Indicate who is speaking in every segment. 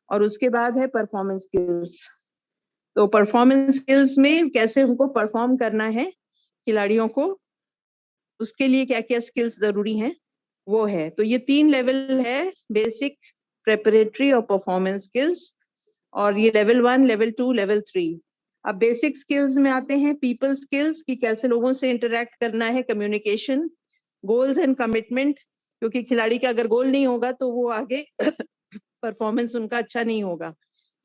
Speaker 1: और उसके बाद है परफॉर्मेंस स्किल्स। तो परफॉर्मेंस स्किल्स में कैसे उनको परफॉर्म करना है खिलाड़ियों को, उसके लिए क्या क्या स्किल्स जरूरी हैं वो है। तो ये 3 लेवल है, बेसिक, प्रेपरेटरी और परफॉर्मेंस स्किल्स। और ये लेवल 1, लेवल 2, लेवल 3। अब बेसिक स्किल्स में आते हैं पीपल स्किल्स, कि कैसे लोगों से इंटरेक्ट करना है, कम्युनिकेशन, गोल्स एंड कमिटमेंट, क्योंकि खिलाड़ी का अगर गोल नहीं होगा तो वो आगे परफॉर्मेंस उनका अच्छा नहीं होगा।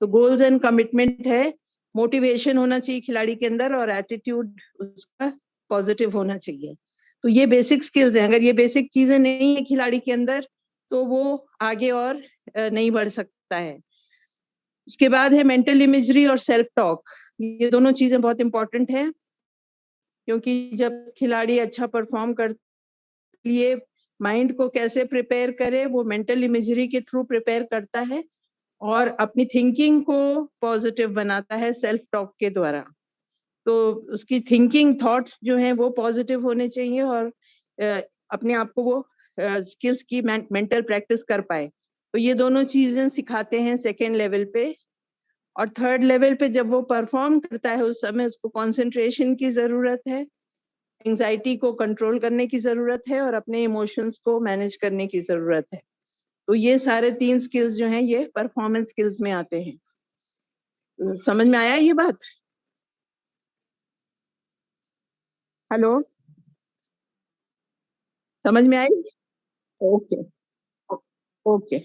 Speaker 1: तो गोल्स एंड कमिटमेंट है, मोटिवेशन होना चाहिए खिलाड़ी के अंदर और एटीट्यूड उसका पॉजिटिव होना चाहिए। तो ये बेसिक स्किल्स हैं। अगर ये बेसिक चीजें नहीं है खिलाड़ी के अंदर तो वो आगे और नहीं बढ़ सकता है। उसके बाद है मेंटल इमेजरी और सेल्फ टॉक। ये दोनों चीजें बहुत इंपॉर्टेंट है, क्योंकि जब खिलाड़ी अच्छा परफॉर्म कर लिए माइंड को कैसे प्रिपेयर करे, वो मेंटल इमेजरी के थ्रू प्रिपेयर करता है और अपनी थिंकिंग को पॉजिटिव बनाता है सेल्फ टॉक के द्वारा। तो उसकी थिंकिंग, थॉट्स जो हैं वो पॉजिटिव होने चाहिए और अपने आप को वो स्किल्स की मेंटल प्रैक्टिस कर पाए। तो ये दोनों चीजें सिखाते हैं सेकेंड लेवल पे। और थर्ड लेवल पे जब वो परफॉर्म करता है उस समय उसको कंसंट्रेशन की जरूरत है, एंजाइटी को कंट्रोल करने की जरूरत है और अपने इमोशंस को मैनेज करने की जरूरत है। तो ये सारे 3 स्किल्स जो हैं ये परफॉर्मेंस स्किल्स में आते हैं। समझ में आया ये बात? हेलो, समझ में आई? Okay okay.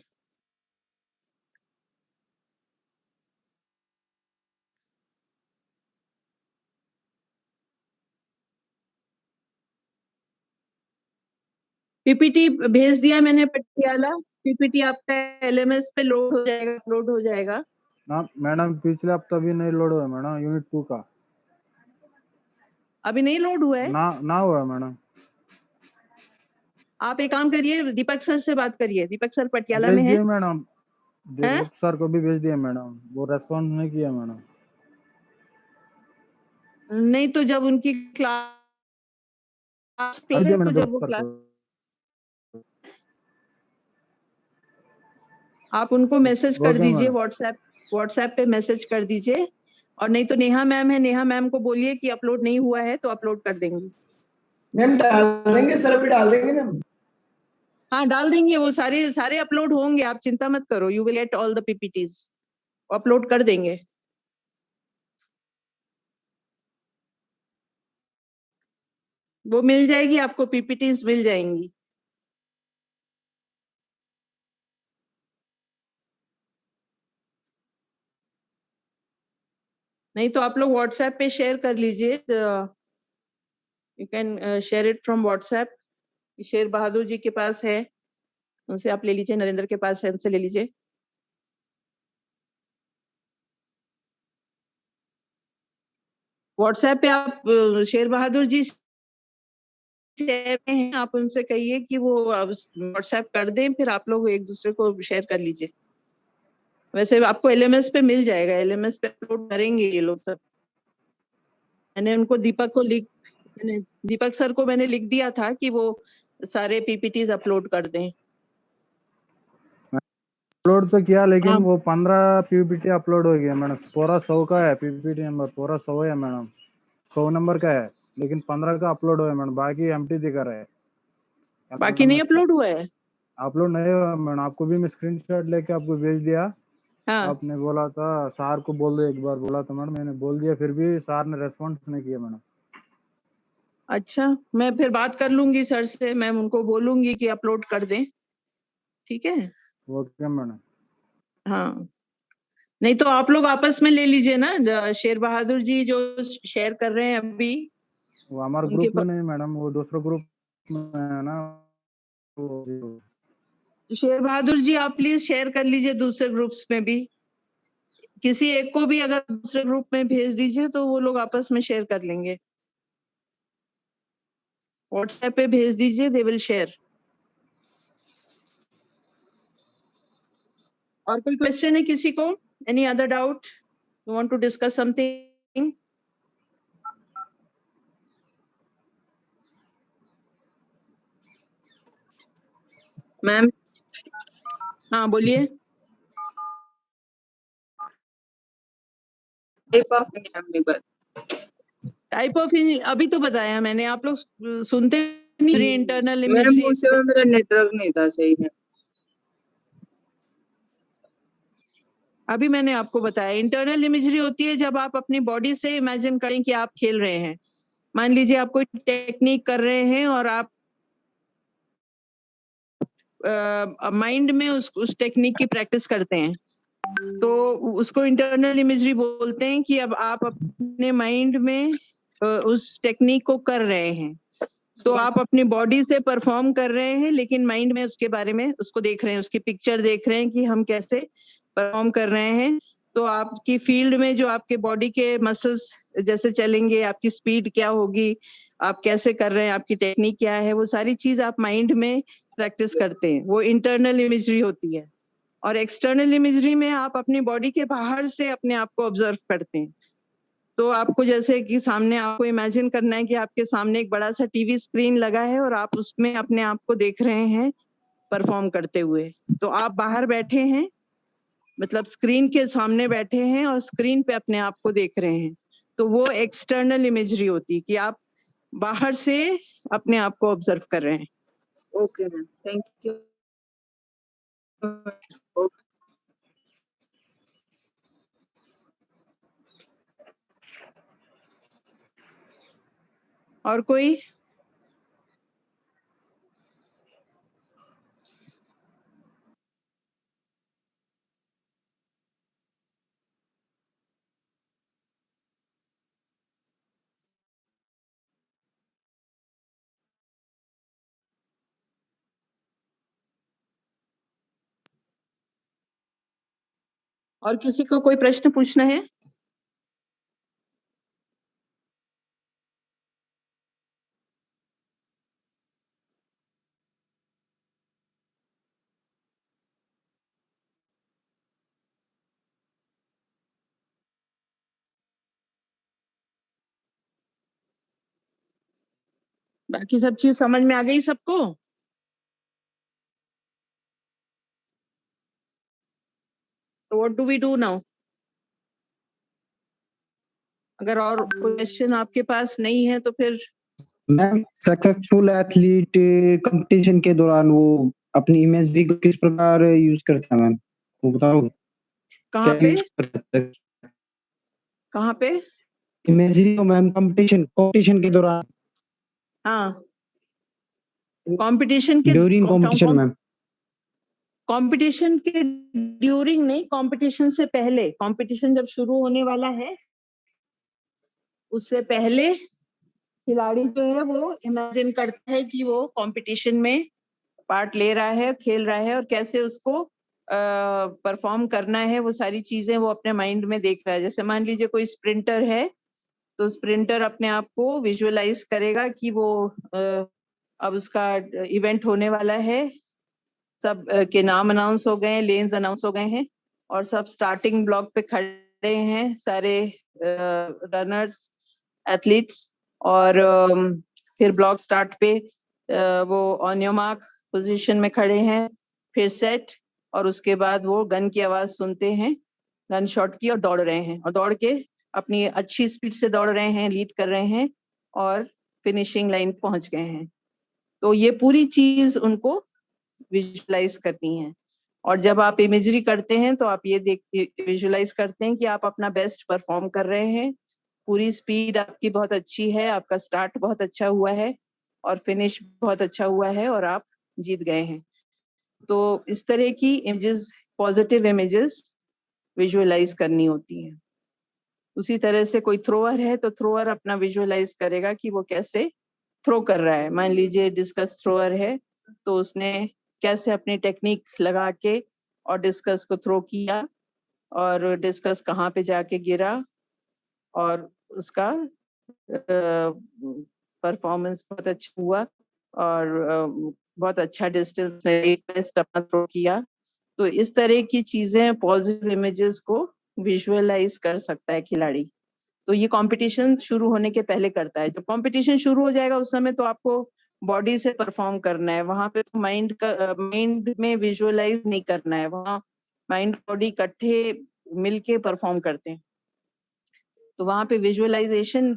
Speaker 1: पीपीटी भेज दिया मैंने पटियाला। पीपीटी आपका एलएमएस पे लोड हो जाएगा, अपलोड हो जाएगा
Speaker 2: ना मैडम। पिछले हफ्ता भी नहीं लोड हुआ मैडम, यूनिट 2 का
Speaker 1: अभी नहीं लोड हुआ है।
Speaker 2: ना हुआ मैडम।
Speaker 1: आप एक काम करिए, दीपक सर से बात करिए। दीपक सर पटियाला
Speaker 2: भेज
Speaker 1: में है।
Speaker 2: दिए मैडम, दीपक सर को भी भेज दिया मैडम, वो रेस्पॉन्स नहीं किया मैडम।
Speaker 1: नहीं तो जब उनकी क्लास
Speaker 2: मैंने
Speaker 1: तो जब वो
Speaker 2: दीपक सर
Speaker 1: क्लास,
Speaker 2: को।
Speaker 1: आप उनको मैसेज कर
Speaker 2: ओके
Speaker 1: दीजिए,
Speaker 2: मैडम।
Speaker 1: व्हाट्सएप पे मैसेज कर दीजिए। और नहीं तो नेहा मैम है, नेहा मैम को बोलिए कि अपलोड नहीं हुआ है तो अपलोड कर देंगी।
Speaker 3: मैम डाल देंगे सर, अभी डाल देंगे मैम।
Speaker 1: हाँ डाल देंगे, वो सारे सारे अपलोड होंगे, आप चिंता मत करो। You will get all the PPTs, upload कर देंगे। वो मिल जाएगी आपको, पीपीटीज मिल जाएंगी। नहीं तो आप लोग व्हाट्सएप पे शेयर कर लीजिए, you can share it from WhatsApp. Sher Bahadur ji के पास है, उनसे आप ले लीजिए, नरेंद्र के पास है, उनसे ले लीजिए। व्हाट्सएप पे आप शेर बहादुर जी शेयर में हैं, आप उनसे कहिए कि वो व्हाट्सएप कर दें, फिर आप लोग एक दूसरे को शेयर कर लीजिए। वैसे आपको एलएमएस पे मिल जाएगा, एलएमएस पे अपलोड करेंगे ये लोग सब। मैंने उनको दीपक सर को मैंने लिख दिया था कि वो सारे पीपीटीज अपलोड कर दें।
Speaker 2: अपलोड तो किया, लेकिन
Speaker 1: हाँ।
Speaker 2: वो 15 पीपीटी अपलोड हो गया मैडम। पूरा 100 का है पीपीटी नंबर, पूरा 100 है मैडम, 100 नंबर का है, लेकिन 15 का अपलोड हुआ है मैडम, बाकी एम्प्टी दिखा रहा है।
Speaker 1: बाकी नहीं अपलोड हुआ है।
Speaker 2: अपलोड नहीं हुआ मैडम, आपको भी मैं स्क्रीनशॉट लेके आपको भेज दिया।
Speaker 1: हाँ
Speaker 2: आपने बोला था सर को बोल दो, एक बार बोला था मैडम, मैंने बोल दिया, फिर भी सर ने रेस्पॉन्स नहीं किया मैडम।
Speaker 1: अच्छा, मैं फिर बात कर लूंगी सर से, मैं उनको बोलूंगी कि अपलोड कर दें। ठीक है।
Speaker 2: Okay madam.
Speaker 1: हाँ, नहीं तो आप लोग आपस में ले लीजिए ना, शेर बहादुर जी जो शेयर कर रहे हैं अभी,
Speaker 2: वो हमारे
Speaker 1: उनके
Speaker 2: ग्रुप में नहीं मैडम, वो दूसरा ग्रुप में है ना।
Speaker 1: शेर बहादुर जी आप प्लीज शेयर कर लीजिए दूसरे ग्रुप्स में भी। किसी एक को भी अगर दूसरे ग्रुप में भेज दीजिए तो वो लोग आपस में शेयर कर लेंगे। व्हाट्सएप पे भेज दीजिए, दे विल शेयर। और कोई क्वेश्चन है किसी को? Any other doubt? You want to discuss something?
Speaker 4: Ma'am
Speaker 1: हाँ बोलिए। टाइप ऑफ अभी तो बताया मैंने, आप लोग सुनते नहीं। इंटरनल
Speaker 4: मैम
Speaker 1: इमेजरी,
Speaker 4: उस समय मेरा नेटवर्क नहीं था सही में।
Speaker 1: अभी मैंने आपको बताया इंटरनल इमेजरी होती है जब आप अपनी बॉडी से इमेजिन करें कि आप खेल रहे हैं। मान लीजिए आप कोई टेक्निक कर रहे हैं और आप माइंड में उस टेक्निक की प्रैक्टिस करते हैं, तो उसको इंटरनल इमेजरी बोलते हैं कि अब आप अपने माइंड में उस टेक्निक को कर रहे हैं। तो आप अपनी बॉडी से परफॉर्म कर रहे हैं, लेकिन माइंड में उसके बारे में उसको देख रहे हैं, उसकी पिक्चर देख रहे हैं कि हम कैसे परफॉर्म कर रहे हैं। तो आपकी फील्ड में जो आपके बॉडी के मसल्स जैसे चलेंगे, आपकी स्पीड क्या होगी, आप कैसे कर रहे हैं, आपकी टेक्निक क्या है, वो सारी चीज आप माइंड में प्रैक्टिस करते हैं। वो इंटरनल इमेजरी होती है। और एक्सटर्नल इमेजरी में आप अपनी बॉडी के बाहर से अपने आप को ऑब्जर्व करते हैं। तो आपको जैसे कि सामने आपको इमेजिन करना है कि आपके सामने एक बड़ा सा टीवी स्क्रीन लगा है और आप उसमें अपने आप को देख रहे हैं परफॉर्म करते हुए। तो आप बाहर बैठे हैं, मतलब स्क्रीन के सामने बैठे हैं और स्क्रीन पे अपने आप को देख रहे हैं। तो वो एक्सटर्नल इमेजरी होती है कि आप बाहर से अपने आप को ऑब्जर्व कर रहे हैं।
Speaker 4: Okay ma'am, thank you. Okay.
Speaker 1: और कोई? और किसी को कोई प्रश्न पूछना है? बाकी सब चीज समझ में आ गई सबको? तो what do we do now? अगर और कोई क्वेश्चन आपके पास नहीं है तो फिर
Speaker 5: मैम, सक्सेसफुल एथलीट कंपटीशन के दौरान वो अपनी इमेजरी को किस प्रकार यूज करता है मैम, वो बताओगे?
Speaker 1: कहाँ
Speaker 5: क्या
Speaker 1: पे?
Speaker 5: यूज करता है
Speaker 1: कहाँ पे?
Speaker 5: इमेजरी को मैम कंपटीशन के दौरान?
Speaker 1: हाँ, कंपटीशन के
Speaker 5: ड्यूरिंग कंपटीशन मैम।
Speaker 1: कंपटीशन के ड्यूरिंग नहीं, कंपटीशन से पहले। कंपटीशन जब शुरू होने वाला है उससे पहले खिलाड़ी जो है वो इमेजिन करता है कि वो कंपटीशन में पार्ट ले रहा है, खेल रहा है और कैसे उसको परफॉर्म करना है। वो सारी चीजें वो अपने माइंड में देख रहा है। जैसे मान लीजिए कोई स्प्रिंटर है, तो स्प्रिंटर अपने आप को विजुअलाइज करेगा कि वो अब उसका इवेंट होने वाला है, सब के नाम अनाउंस हो गए हैं, लेन्स अनाउंस हो गए हैं और सब स्टार्टिंग ब्लॉक पे खड़े हैं सारे रनर्स, एथलीट्स। और फिर ब्लॉक स्टार्ट पे वो ऑन योर मार्क पोजीशन में खड़े हैं, फिर सेट, और उसके बाद वो गन की आवाज सुनते हैं, गन शॉट की, और दौड़ रहे हैं और दौड़ के अपनी अच्छी स्पीड से दौड़ रहे हैं, लीड कर रहे हैं और फिनिशिंग लाइन पहुंच गए हैं। तो ये पूरी चीज उनको विजुअलाइज करनी है। और जब आप इमेजरी करते हैं तो आप ये विजुअलाइज करते हैं कि आप अपना बेस्ट परफॉर्म कर रहे हैं, पूरी स्पीड आपकी बहुत अच्छी है, आपका स्टार्ट बहुत अच्छा हुआ है और फिनिश बहुत अच्छा हुआ है और आप जीत गए हैं। तो इस तरह की इमेजेस, पॉजिटिव इमेजेस विजुअलाइज करनी होती है। उसी तरह से कोई थ्रोअर है तो थ्रोअर अपना विजुअलाइज करेगा कि वो कैसे थ्रो कर रहा है। मान लीजिए डिस्कस थ्रोअर है तो उसने कैसे अपनी टेक्निक लगा के और डिस्कस को थ्रो किया और डिस्कस कहाँ पे जाके गिरा और उसका परफॉर्मेंस बहुत अच्छा हुआ और बहुत अच्छा डिस्टेंस अपना थ्रो किया। तो इस तरह की चीजें, पॉजिटिव इमेजेस को विजुअलाइज कर सकता है खिलाड़ी। तो ये कंपटीशन शुरू होने के पहले करता है। जब कंपटीशन शुरू हो जाएगा उस समय तो आपको बॉडी से परफॉर्म करना है, वहां पे तो माइंड में विजुअलाइज नहीं करना है। वहां माइंड बॉडी इकट्ठे मिलके परफॉर्म करते हैं। तो वहां पे विजुअलाइजेशन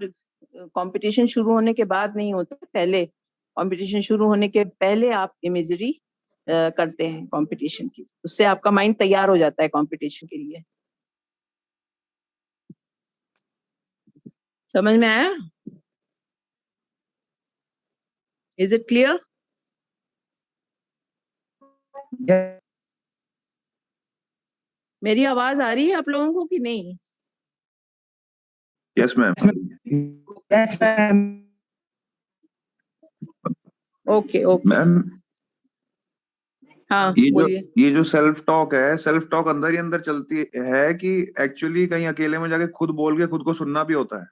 Speaker 1: कंपटीशन शुरू होने के बाद नहीं होता, पहले कंपटीशन शुरू होने के पहले आप इमेजरी करते हैं कंपटीशन की, उससे आपका माइंड तैयार हो जाता है कंपटीशन के लिए। समझ में आया? Is it clear? मेरी आवाज आ रही है आप लोगों को कि नहीं?
Speaker 6: Yes ma'am.
Speaker 5: Yes ma'am.
Speaker 1: Okay okay
Speaker 6: ma'am
Speaker 1: हाँ बोलिए।
Speaker 6: ये जो सेल्फ टॉक है, सेल्फ टॉक अंदर ही अंदर चलती है कि एक्चुअली कहीं अकेले में जाके खुद बोल के खुद को सुनना भी होता है?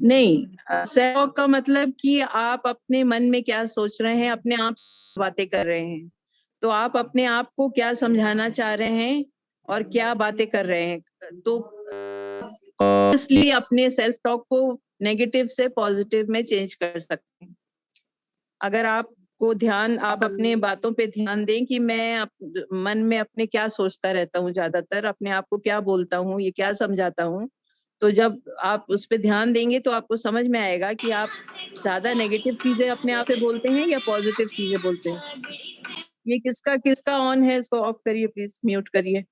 Speaker 1: नहीं, सेल्फ का मतलब कि आप अपने मन में क्या सोच रहे हैं, अपने आप बातें कर रहे हैं, तो आप अपने आप को क्या समझाना चाह रहे हैं और क्या बातें कर रहे हैं, तो इसलिए अपने सेल्फ टॉक को नेगेटिव से पॉजिटिव में चेंज कर सकते हैं। अगर आपको आप अपने बातों पे ध्यान दें कि मैं मन में अपने क्या सोचता रहता हूँ, ज्यादातर अपने आप को क्या बोलता हूँ, ये क्या समझाता हूँ, तो जब आप उस पे ध्यान देंगे तो आपको समझ में आएगा कि आप ज्यादा नेगेटिव चीजें अपने आप से बोलते हैं या पॉजिटिव चीजें बोलते हैं। ये किसका ऑन है, इसको ऑफ करिए प्लीज, म्यूट करिए।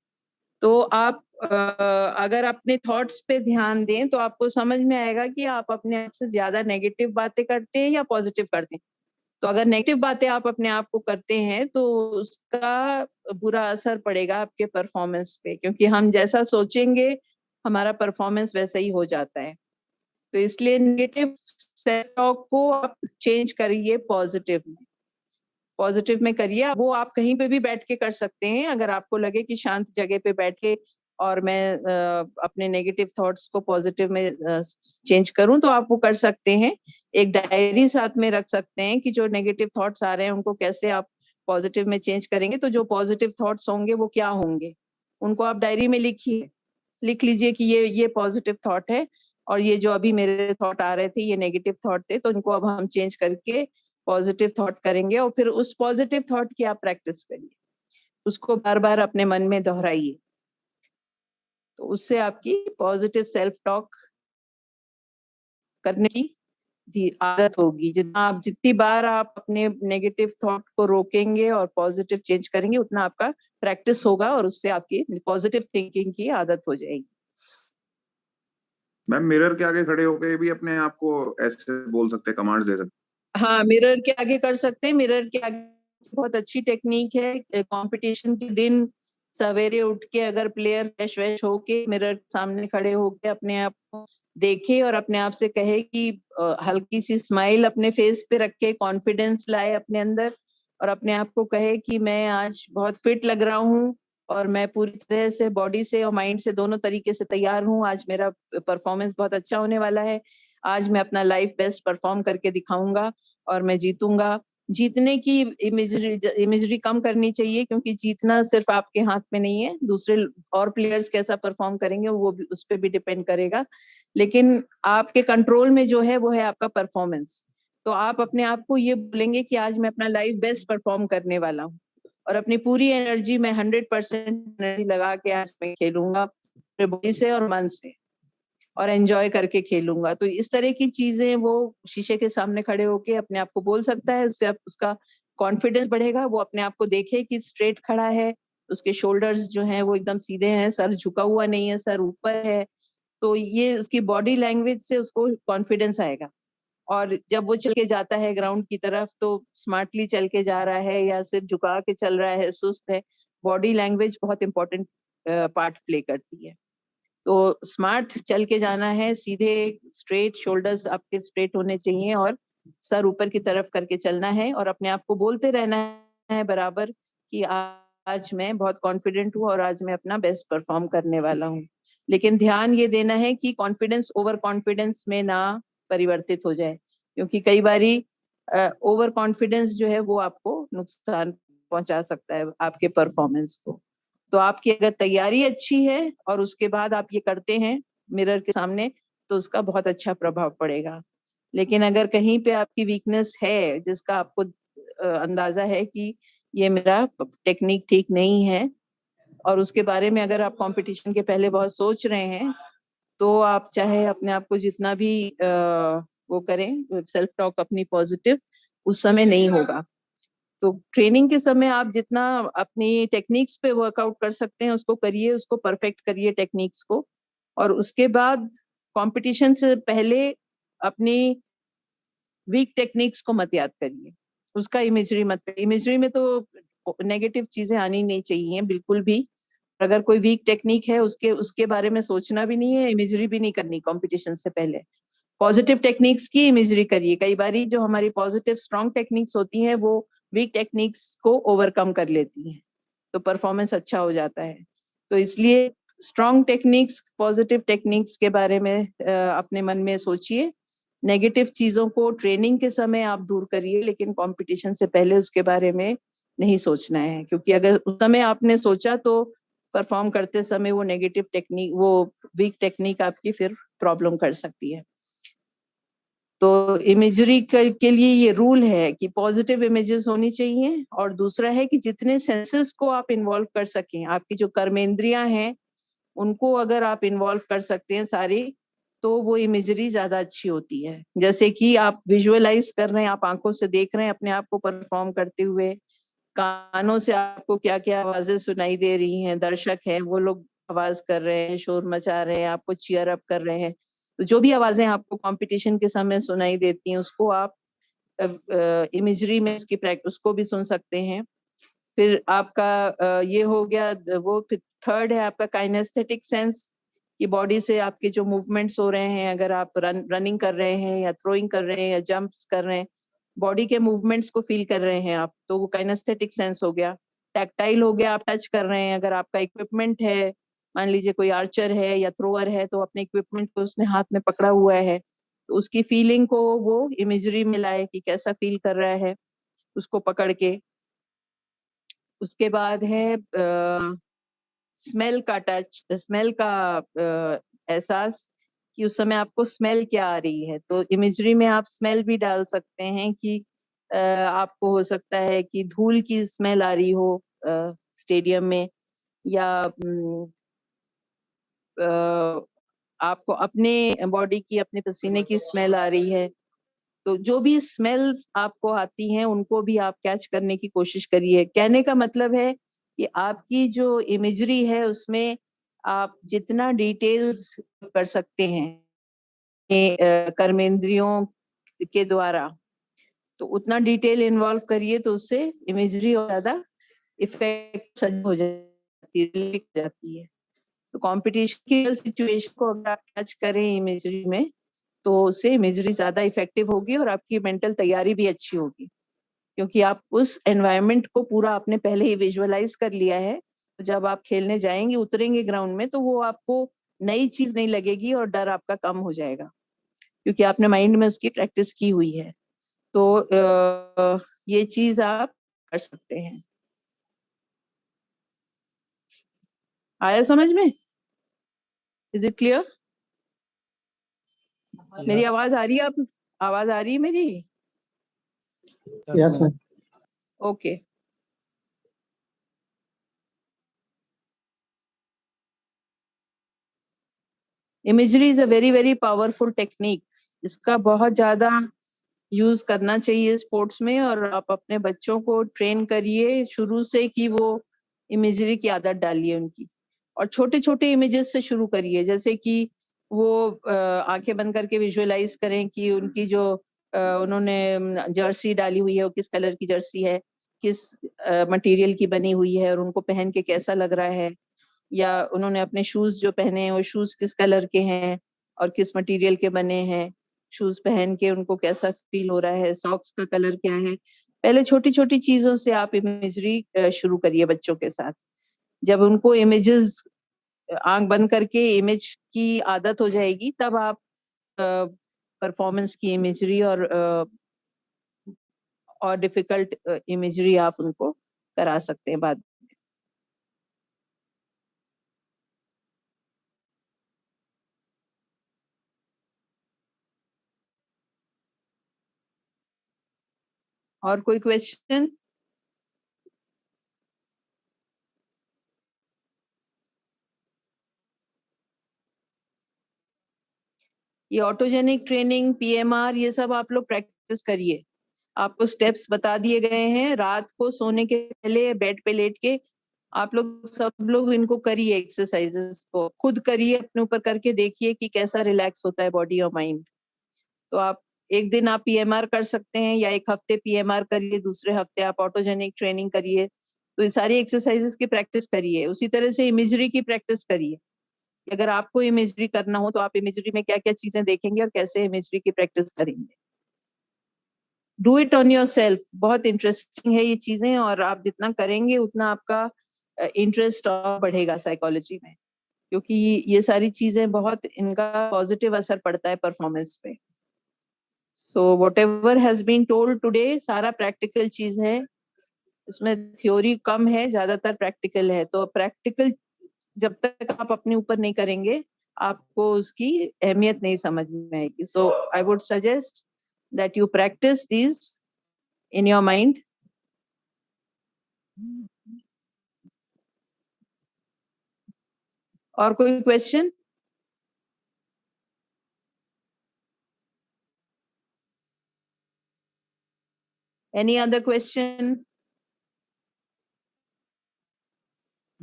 Speaker 1: तो आप अगर अपने थॉट्स पे ध्यान दें तो आपको समझ में आएगा कि आप अपने आप से ज्यादा नेगेटिव बातें करते हैं या पॉजिटिव करते हैं। तो अगर नेगेटिव बातें आप अपने आप को करते हैं तो उसका बुरा असर पड़ेगा आपके परफॉर्मेंस पे, क्योंकि हम जैसा सोचेंगे हमारा परफॉर्मेंस वैसा ही हो जाता है। तो इसलिए नेगेटिव सेल्फ टॉक को आप चेंज करिए पॉजिटिव में, पॉजिटिव में करिए। वो आप कहीं पे भी बैठ के कर सकते हैं। अगर आपको लगे कि शांत जगह पे बैठ के और मैं अपने नेगेटिव थॉट्स को पॉजिटिव में चेंज करूं तो आप वो कर सकते हैं। एक डायरी साथ में रख सकते हैं कि जो नेगेटिव थॉट्स आ रहे हैं उनको कैसे आप पॉजिटिव में चेंज करेंगे। तो जो पॉजिटिव थॉट्स होंगे वो क्या होंगे, उनको आप डायरी में लिख लीजिए कि ये पॉजिटिव थॉट है और ये जो अभी मेरे थॉट आ रहे थे ये नेगेटिव थॉट थे, तो इनको अब हम चेंज करके पॉजिटिव थॉट करेंगे। और फिर उस पॉजिटिव थॉट की आप प्रैक्टिस करिए, उसको बार बार अपने मन में दोहराइए, तो उससे आपकी पॉजिटिव सेल्फ टॉक करने की आदत होगी। जितनी बार आप अपने नेगेटिव थॉट को रोकेंगे और पॉजिटिव चेंज करेंगे उतना आपका प्रैक्टिस होगा और उससे आपकी पॉजिटिव थिंकिंग की आदत हो जाएगी।
Speaker 6: मैम मिरर के आगे खड़े होकर भी अपने आप को ऐसे बोल सकते हैं, कमांड्स दे सकते?
Speaker 1: हाँ, मिरर के आगे कर सकते हैं। मिरर के आगे बहुत अच्छी टेक्निक है। कंपटीशन के दिन सवेरे उठ के अगर प्लेयर फ्रेश वेश होके मिरर के सामने खड़े होके अपने आप को देखे और अपने आप से कहे कि हल्की सी स्माइल अपने फेस पे रख के कॉन्फिडेंस लाए अपने अंदर और अपने आप को कहे कि मैं आज बहुत फिट लग रहा हूँ और मैं पूरी तरह से बॉडी से और माइंड से दोनों तरीके से तैयार हूँ। आज मेरा परफॉर्मेंस बहुत अच्छा होने वाला है। आज मैं अपना लाइफ बेस्ट परफॉर्म करके दिखाऊंगा और मैं जीतूंगा। जीतने की इमेजरी कम करनी चाहिए, क्योंकि जीतना सिर्फ आपके हाथ में नहीं है। दूसरे और प्लेयर्स कैसा परफॉर्म करेंगे वो भी उस पर भी डिपेंड करेगा, लेकिन आपके कंट्रोल में जो है वो है आपका परफॉर्मेंस। तो आप अपने आप को ये बोलेंगे कि आज मैं अपना लाइफ बेस्ट परफॉर्म करने वाला हूँ और अपनी पूरी एनर्जी में 100% एनर्जी लगा के आज मैं खेलूंगा पूरे बॉडी से और मन से और एंजॉय करके खेलूंगा। तो इस तरह की चीजें वो शीशे के सामने खड़े होके अपने आप को बोल सकता है। उससे उसका कॉन्फिडेंस बढ़ेगा। वो अपने आप को देखे कि स्ट्रेट खड़ा है, उसके शोल्डर्स जो हैं वो एकदम सीधे हैं, सर झुका हुआ नहीं है, सर ऊपर है। तो ये उसकी बॉडी लैंग्वेज से उसको कॉन्फिडेंस आएगा। और जब वो चल के जाता है ग्राउंड की तरफ तो स्मार्टली चल के जा रहा है या सिर्फ झुका के चल रहा है, सुस्त है, बॉडी लैंग्वेज बहुत इंपॉर्टेंट पार्ट प्ले करती है। तो स्मार्ट चल के जाना है, सीधे स्ट्रेट, शोल्डर्स आपके स्ट्रेट होने चाहिए और सर ऊपर की तरफ करके चलना है और अपने आप को बोलते रहना है बराबर कि आज मैं बहुत कॉन्फिडेंट हूँ और आज मैं अपना बेस्ट परफॉर्म करने वाला हूँ। लेकिन ध्यान ये देना है कि कॉन्फिडेंस ओवर कॉन्फिडेंस में ना परिवर्तित हो जाए, क्योंकि कई बारी ओवर कॉन्फिडेंस जो है वो आपको नुकसान पहुंचा सकता है आपके परफॉर्मेंस को। तो आपकी अगर तैयारी अच्छी है और उसके बाद आप ये करते हैं मिरर के सामने तो उसका बहुत अच्छा प्रभाव पड़ेगा। लेकिन अगर कहीं पे आपकी वीकनेस है जिसका आपको अंदाजा है कि ये मेरा टेक्निक ठीक नहीं है और उसके बारे में अगर आप कंपटीशन के पहले बहुत सोच रहे हैं तो आप चाहे अपने आप को जितना भी वो करें, सेल्फ टॉक अपनी पॉजिटिव, उस समय नहीं होगा। तो ट्रेनिंग के समय आप जितना अपनी टेक्निक्स पे वर्कआउट कर सकते हैं उसको करिए, उसको परफेक्ट करिए टेक्निक्स को, और उसके बाद कंपटीशन से पहले अपनी वीक टेक्निक्स को मत याद करिए, उसका इमेजरी मत। इमेजरी में तो नेगेटिव चीजें आनी नहीं चाहिए बिल्कुल भी। अगर कोई वीक टेक्निक है उसके बारे में सोचना भी नहीं है, इमेजरी भी नहीं करनी कंपटीशन से पहले। पॉजिटिव टेक्निक्स की इमेजरी करिए। कई बारी जो हमारी पॉजिटिव स्ट्रॉन्ग टेक्निक्स होती हैं वो वीक टेक्निक्स को ओवरकम कर लेती हैं, तो परफॉर्मेंस अच्छा हो जाता है। तो इसलिए स्ट्रॉन्ग टेक्निक्स, पॉजिटिव टेक्निक्स के बारे में अपने मन में सोचिए। नेगेटिव चीजों को ट्रेनिंग के समय आप दूर करिए, लेकिन कंपटीशन से पहले उसके बारे में नहीं सोचना है, क्योंकि अगर उस समय आपने सोचा तो परफॉर्म करते समय वो नेगेटिव टेक्निक, वो वीक टेक्निक आपकी फिर प्रॉब्लम कर सकती है। तो इमेजरी के लिए ये रूल है कि पॉजिटिव इमेजेस होनी चाहिए, और दूसरा है कि जितने सेंसेस को आप इन्वॉल्व कर सकें, आपकी जो कर्मेंद्रियां हैं उनको अगर आप इन्वॉल्व कर सकते हैं सारी, तो वो इमेजरी ज्यादा अच्छी होती है। जैसे कि आप विजुअलाइज कर रहे हैं, आप आंखों से देख रहे हैं अपने आप को परफॉर्म करते हुए, कानों से आपको क्या क्या आवाजें सुनाई दे रही हैं, दर्शक हैं वो लोग आवाज कर रहे हैं, शोर मचा रहे हैं, आपको चीयर अप कर रहे हैं। तो जो भी आवाजें आपको कंपटीशन के समय सुनाई देती हैं उसको आप इमेजरी में उसकी प्रैक्टिस, उसको भी सुन सकते हैं। फिर आपका ये हो गया वो। फिर थर्ड है आपका काइनेस्थेटिक सेंस, कि बॉडी से आपके जो मूवमेंट्स हो रहे हैं, अगर आप रनिंग कर रहे हैं या थ्रोइंग कर रहे हैं या जंप्स कर रहे हैं, बॉडी के मूवमेंट्स को फील कर रहे हैं आप, तो वो काइनेस्थेटिक सेंस हो गया। टैक्टाइल हो गया, आप टच कर रहे हैं, अगर आपका इक्विपमेंट है, मान लीजिए कोई आर्चर है या थ्रोअर है तो अपने इक्विपमेंट को उसने हाथ में पकड़ा हुआ है, तो उसकी फीलिंग को वो इमेजरी में लाए कि कैसा फील कर रहा है उसको पकड़ के। उसके बाद है स्मेल का टच, स्मेल का एहसास, कि उस समय आपको स्मेल क्या आ रही है। तो इमेजरी में आप स्मेल भी डाल सकते हैं कि आपको हो सकता है कि धूल की स्मेल आ रही हो स्टेडियम में, या आपको अपने बॉडी की, अपने पसीने की स्मेल आ रही है। तो जो भी स्मेल्स आपको आती हैं उनको भी आप कैच करने की कोशिश करिए। कहने का मतलब है कि आपकी जो इमेजरी है उसमें आप जितना डिटेल्स कर सकते हैं कर्मेंद्रियों के द्वारा, तो उतना डिटेल इन्वॉल्व करिए, तो उससे इमेजरी और ज्यादा इफेक्ट हो जाती है। तो कॉम्पिटिशन की सिचुएशन को अगर आप कैच करें इमेजरी में, तो उससे इमेजरी ज्यादा इफेक्टिव होगी और आपकी मेंटल तैयारी भी अच्छी होगी, क्योंकि आप उस एनवायरनमेंट को पूरा आपने पहले ही विजुअलाइज कर लिया है। तो जब आप खेलने जाएंगे, उतरेंगे ग्राउंड में, तो वो आपको नई चीज नहीं लगेगी और डर आपका कम हो जाएगा, क्योंकि आपने माइंड में उसकी प्रैक्टिस की हुई है। तो ये चीज आप कर सकते हैं। आया समझ में? Is it clear? मेरी आवाज आ रही है? आप आवाज आ रही है मेरी?
Speaker 3: Yes ma'am.
Speaker 1: Okay. Imagery is a very very powerful technique. इसका बहुत ज्यादा यूज करना चाहिए स्पोर्ट्स में, और आप अपने बच्चों को ट्रेन करिए शुरू से कि वो इमेजरी की आदत डालिए उनकी, और छोटे छोटे इमेजेस से शुरू करिए। जैसे कि वो आंखें बंद करके विजुअलाइज करें कि उनकी जो उन्होंने जर्सी डाली हुई है वो किस कलर की जर्सी है, किस मटेरियल की बनी हुई है और उनको पहन के कैसा लग रहा है, या उन्होंने अपने शूज जो पहने हैं वो शूज किस कलर के हैं और किस मटेरियल के बने हैं, शूज पहन के उनको कैसा फील हो रहा है, सॉक्स का कलर क्या है। पहले छोटी छोटी चीजों से आप इमेजरी शुरू करिए बच्चों के साथ। जब उनको इमेजेस, आंख बंद करके इमेज की आदत हो जाएगी, तब आप परफॉर्मेंस की इमेजरी और डिफिकल्ट इमेजरी आप उनको करा सकते हैं बाद। और कोई क्वेश्चन? ये ऑटोजेनिक ट्रेनिंग, पीएमआर, ये सब आप लोग प्रैक्टिस करिए। आपको स्टेप्स बता दिए गए हैं। रात को सोने के पहले बेड पे लेट के आप लोग सब लोग इनको करिए, एक्सरसाइजेस को खुद करिए, अपने ऊपर करके देखिए कि कैसा रिलैक्स होता है बॉडी और माइंड। तो आप एक दिन आप पीएमआर कर सकते हैं या एक हफ्ते पीएमआर करिए, दूसरे हफ्ते आप ऑटोजेनिक ट्रेनिंग करिए। तो ये सारी एक्सरसाइजेस की प्रैक्टिस करिए। उसी तरह से इमेजरी की प्रैक्टिस करिए। अगर आपको इमेजरी करना हो तो आप इमेजरी में क्या क्या चीजें देखेंगे और कैसे इमेजरी की प्रैक्टिस करेंगे। Do it on your self. बहुत इंटरेस्टिंग है ये चीजें, और आप जितना करेंगे उतना आपका इंटरेस्ट और बढ़ेगा साइकोलॉजी में, क्योंकि ये सारी चीजें बहुत इनका पॉजिटिव असर पड़ता है परफॉर्मेंस पे। So whatever has been told today सारा प्रैक्टिकल चीज है, इसमें थ्योरी कम है, ज्यादातर प्रैक्टिकल है। तो प्रैक्टिकल जब तक आप अपने ऊपर नहीं करेंगे आपको उसकी अहमियत नहीं समझ में आएगी। So I would suggest that you practice this in your mind. और कोई question? Any other question?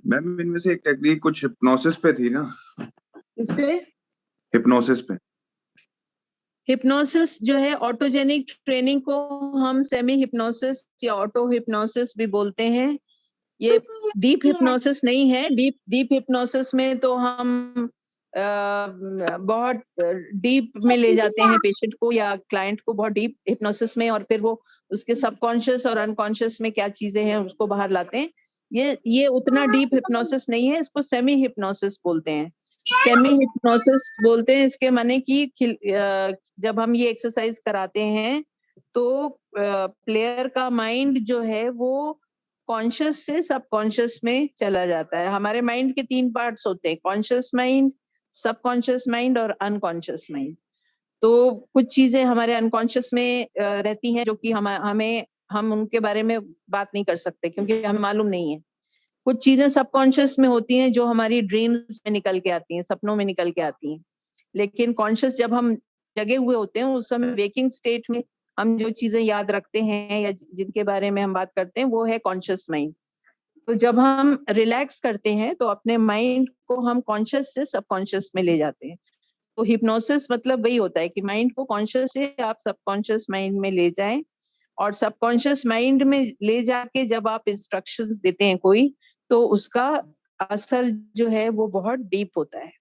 Speaker 6: Ma'am इनमें से एक टेक्निक कुछ हिप्नोसिस पे थी ना?
Speaker 1: इस पे
Speaker 6: हिप्नोसिस पे।
Speaker 1: हिप्नोसिस जो है, ऑटोजेनिक ट्रेनिंग को हम सेमी हिप्नोसिस या ऑटो हिप्नोसिस भी बोलते हैं। ये डीप हिप्नोसिस नहीं है। डीप हिप्नोसिस में तो हम बहुत डीप में ले जाते हैं पेशेंट को या क्लाइंट को, बहुत डीप हिप्नोसिस में, और फिर वो उसके सबकॉन्शियस और अनकॉन्शियस में क्या चीजें हैं उसको बाहर लाते हैं। ये उतना डीप हिप्नोसिस नहीं है, इसको सेमी हिप्नोसिस बोलते हैं। सेमी हिप्नोसिस बोलते हैं इसके माने कि जब हम ये एक्सरसाइज कराते हैं तो प्लेयर का माइंड जो है वो कॉन्शियस से सबकॉन्शियस में चला जाता है। हमारे माइंड के 3 पार्ट्स होते हैं, कॉन्शियस माइंड, सबकॉन्शियस माइंड और अनकॉन्शियस माइंड। तो कुछ चीजें हमारे अनकॉन्शियस में रहती हैं जो कि हम उनके बारे में बात नहीं कर सकते क्योंकि हमें मालूम नहीं है। कुछ चीजें सबकॉन्शियस में होती हैं जो हमारी ड्रीम्स में निकल के आती हैं, सपनों में निकल के आती हैं। लेकिन कॉन्शियस जब हम जगे हुए होते हैं उस समय वेकिंग स्टेट में हम जो चीजें याद रखते हैं या जिनके बारे में हम बात करते हैं वो है कॉन्शियस माइंड। तो जब हम रिलैक्स करते हैं तो अपने माइंड को हम कॉन्शियस से सबकॉन्शियस में ले जाते हैं। तो हिप्नोसिस मतलब वही होता है कि माइंड को कॉन्शियस से आप सबकॉन्शियस माइंड में ले जाएं, और सबकॉन्शियस माइंड में ले जाके जब आप इंस्ट्रक्शंस देते हैं कोई, तो उसका असर जो है वो बहुत डीप होता है।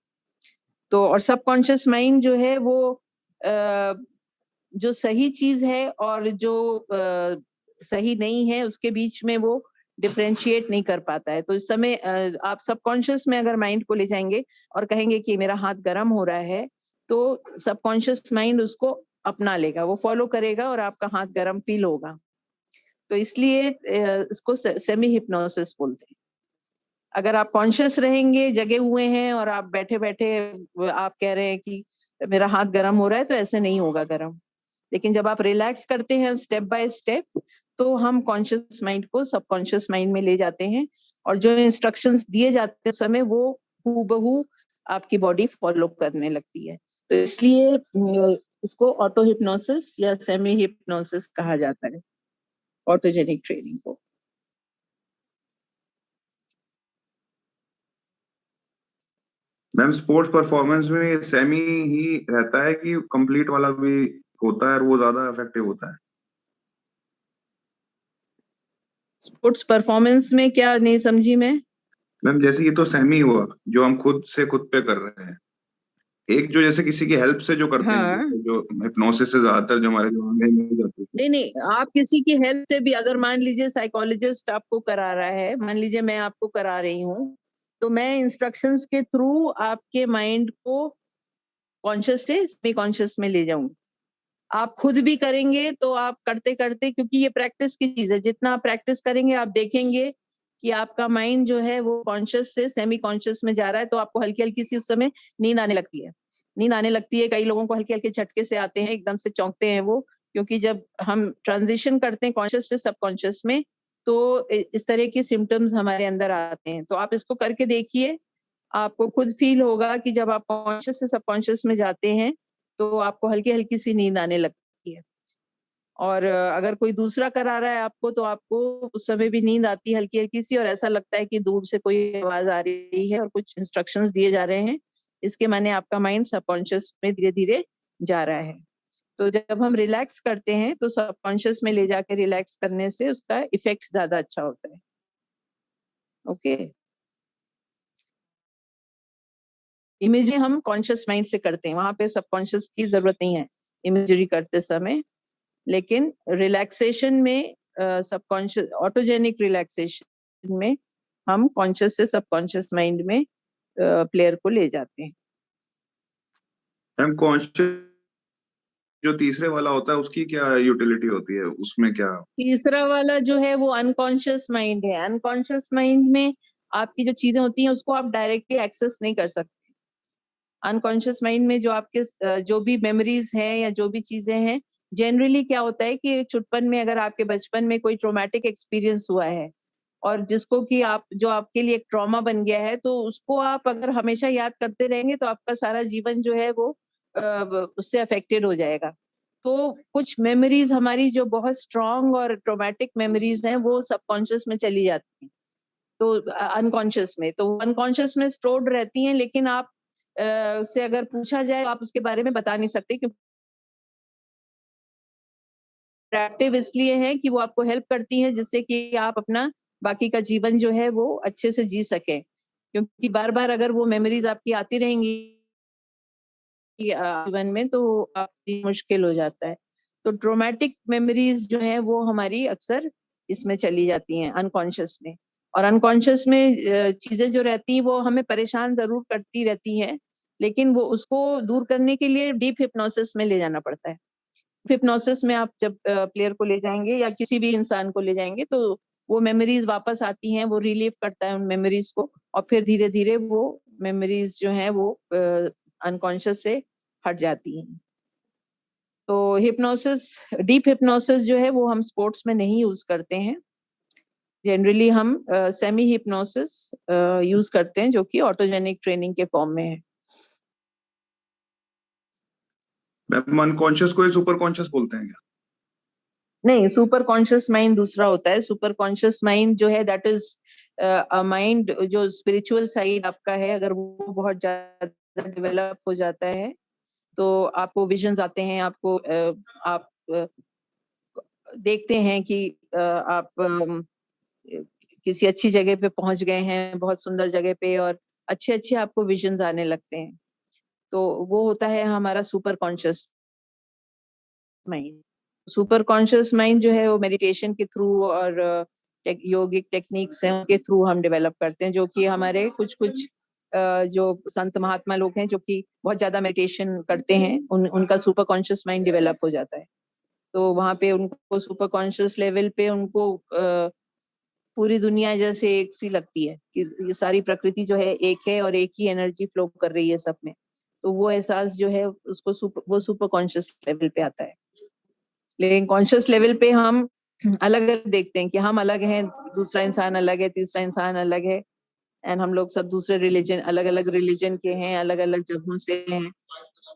Speaker 1: तो और सबकॉन्शियस माइंड जो है वो जो सही चीज है और जो सही नहीं है उसके बीच में वो डिफरेंशिएट नहीं कर पाता है। तो इस समय आप सबकॉन्शियस में अगर माइंड को ले जाएंगे और कहेंगे कि मेरा हाथ गर्म हो रहा है, तो सबकॉन्शियस माइंड उसको अपना लेगा, वो फॉलो करेगा और आपका हाथ गर्म फील होगा। तो इसलिए इसको सेमी हिप्नोसिस बोलते हैं। अगर आप कॉन्शियस रहेंगे, जगे हुए हैं और आप बैठे बैठे आप कह रहे हैं कि मेरा हाथ गर्म हो रहा है, तो ऐसे नहीं होगा गर्म। लेकिन जब आप रिलैक्स करते हैं स्टेप बाय स्टेप, तो हम कॉन्शियस माइंड को सबकॉन्शियस माइंड में ले जाते हैं और जो इंस्ट्रक्शंस दिए जाते हैं समय वो हूबहू आपकी बॉडी फॉलो करने लगती है। तो इसलिए इसको ऑटो हिप्नोसिस या सेमी हिप्नोसिस कहा जाता है, ऑटोजेनिक ट्रेनिंग को।
Speaker 6: मैम स्पोर्ट्स परफॉर्मेंस में सेमी ही रहता है कि कंप्लीट वाला भी होता है और वो ज्यादा इफेक्टिव होता है?
Speaker 1: स्पोर्ट्स परफॉर्मेंस में क्या नहीं समझी मैं?
Speaker 6: मैम जैसे ये तो सेमी हुआ जो हम खुद से खुद पे कर रहे हैं, एक जो जैसे किसी की हेल्प से जो करते
Speaker 1: हाँ।
Speaker 6: हैं, जो हिप्नोसिस से ज्यादातर जो हमारे दिमाग में मिल जाती है।
Speaker 1: नहीं नहीं, आप किसी की हेल्प से भी, अगर मान लीजिए साइकोलॉजिस्ट आपको करा रहा है, मान लीजिए मैं आपको करा रही हूँ, तो मैं इंस्ट्रक्शंस के थ्रू आपके माइंड को कॉन्शियस से सेमी कॉन्शियस में ले जाऊंगी। आप खुद भी करेंगे तो आप करते करते, क्योंकि ये प्रैक्टिस की चीज है, जितना आप प्रैक्टिस करेंगे आप देखेंगे कि आपका माइंड जो है वो कॉन्शियस से सेमी कॉन्शियस में जा रहा है। तो आपको हल्की हल्की सी उस समय नींद आने लगती है। नींद आने लगती है, कई लोगों को हल्के हल्के झटके से आते हैं, एकदम से चौंकते हैं वो, क्योंकि जब हम ट्रांजिशन करते हैं कॉन्शियस से सबकॉन्शियस में तो इस तरह के सिम्टम्स हमारे अंदर आते हैं। तो आप इसको करके देखिए, आपको खुद फील होगा कि जब आप कॉन्शियस से सबकॉन्शियस में जाते हैं तो आपको हल्की हल्की सी नींद आने लगती है। और अगर कोई दूसरा करा रहा है आपको, तो आपको उस समय भी नींद आती है हल्की हल्की सी, और ऐसा लगता है कि दूर से कोई आवाज आ रही है और कुछ इंस्ट्रक्शंस दिए जा रहे हैं। इसके माने आपका माइंड सबकॉन्शियस में धीरे धीरे जा रहा है। तो जब हम रिलैक्स करते हैं तो सबकॉन्शियस में ले जाके रिलैक्स करने से उसका इफेक्ट ज्यादा अच्छा होता है। ओके, इमेजिंग हम कॉन्शियस माइंड से करते हैं, वहां पे सबकॉन्शियस की जरूरत नहीं है इमेजरी करते समय। लेकिन रिलैक्सेशन में सबकॉन्शियस ऑटोजेनिक रिलैक्सेशन में हम कॉन्शियस से सबकॉन्शियस माइंड में प्लेयर को ले जाते हैं।
Speaker 6: मैम कॉन्शियस जो तीसरे वाला होता है उसकी क्या यूटिलिटी होती है, उसमें क्या?
Speaker 1: तीसरा वाला जो है वो अनकॉन्शियस माइंड है। अनकॉन्शियस माइंड में आपकी जो चीजें होती हैं उसको आप डायरेक्टली एक्सेस नहीं कर सकते। अनकॉन्शियस माइंड में जो आपके जो भी मेमोरीज हैं या जो भी चीजें हैं, जनरली क्या होता है कि छुटपन में अगर आपके बचपन में कोई ट्रॉमेटिक एक्सपीरियंस हुआ है और जिसको कि आप जो आपके लिए एक ट्रॉमा बन गया है, तो उसको आप अगर हमेशा याद करते रहेंगे तो आपका सारा जीवन जो है वो उससे अफेक्टेड हो जाएगा। तो कुछ मेमोरीज हमारी जो बहुत स्ट्रांग और ट्रॉमेटिक मेमोरीज हैं वो सबकॉन्शियस में चली जाती हैं, तो अनकॉन्शियस में, तो अनकॉन्शियस में स्टोर्ड रहती हैं। लेकिन आप से अगर पूछा जाए तो आप उसके बारे में बता नहीं सकते, क्योंकि एक्टिव इसलिए है कि वो आपको हेल्प करती है जिससे कि आप अपना बाकी का जीवन जो है वो अच्छे से जी सके। क्योंकि बार बार अगर वो मेमोरीज आपकी आती रहेंगी जीवन में तो आपकी मुश्किल हो जाता है। तो ट्रोमेटिक मेमोरीज जो है वो हमारी अक्सर इसमें चली जाती हैं अनकॉन्शियस में। और अनकॉन्शियस में चीजें जो रहती हैं वो हमें परेशान जरूर करती रहती हैं, लेकिन वो उसको दूर करने के लिए डीप हिप्नोसिस में ले जाना पड़ता है। हिप्नोसिस में आप जब प्लेयर को ले जाएंगे या किसी भी इंसान को ले जाएंगे तो वो मेमोरीज वापस आती हैं, वो रिलीव करता है उन मेमोरीज को, और फिर धीरे धीरे वो मेमोरीज जो है वो अनकॉन्शियस से हट जाती हैं। तो हिप्नोसिस, डीप हिप्नोसिस जो है वो हम स्पोर्ट्स में नहीं यूज करते हैं। जनरली हम सेमी हिप्नोसिस यूज करते हैं जो कि ऑटोजेनिक ट्रेनिंग के फॉर्म में है।
Speaker 6: मैम अनकॉन्शियस को ही सुपर कॉन्शियस बोलते हैं क्या?
Speaker 1: नहीं, सुपर कॉन्शियस माइंड दूसरा होता है। सुपर कॉन्शियस माइंड जो है दैट इज अ माइंड जो स्पिरिचुअल साइड आपका है, अगर वो बहुत ज्यादा डेवलप हो जाता है तो आपको विजन्स आते हैं, आपको आप देखते हैं कि आप किसी अच्छी जगह पे पहुंच गए हैं, बहुत सुंदर जगह पे, और अच्छे अच्छे आपको विजन्स आने लगते हैं। तो वो होता है हमारा super conscious mind. Super conscious mind जो है वो मेडिटेशन के थ्रू और योगिक टेक्निक्स हैं उनके थ्रू हम डेवलप करते हैं, जो कि हमारे कुछ कुछ जो संत महात्मा लोग हैं जो कि बहुत ज्यादा मेडिटेशन करते हैं, उनका सुपर कॉन्शियस माइंड डेवलप हो जाता है। तो वहां पे उनको सुपर कॉन्शियस लेवल पे उनको पूरी दुनिया जैसे एक सी लगती है कि ये सारी प्रकृति जो है एक है और एक ही एनर्जी फ्लो कर रही है सब में। तो वो एहसास जो है उसको वो सुपर कॉन्शियस लेवल पे आता है। लेकिन कॉन्शियस लेवल पे हम अलग अलग देखते हैं कि हम अलग हैं, दूसरा इंसान अलग है, तीसरा इंसान अलग है, एंड हम लोग सब दूसरे रिलीजन, अलग अलग रिलीजन के हैं, अलग अलग जगहों से हैं।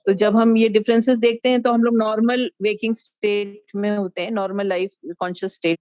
Speaker 1: तो जब हम ये डिफरेंसेस देखते हैं तो हम लोग नॉर्मल वेकिंग स्टेट में होते हैं, नॉर्मल लाइफ कॉन्शियस स्टेट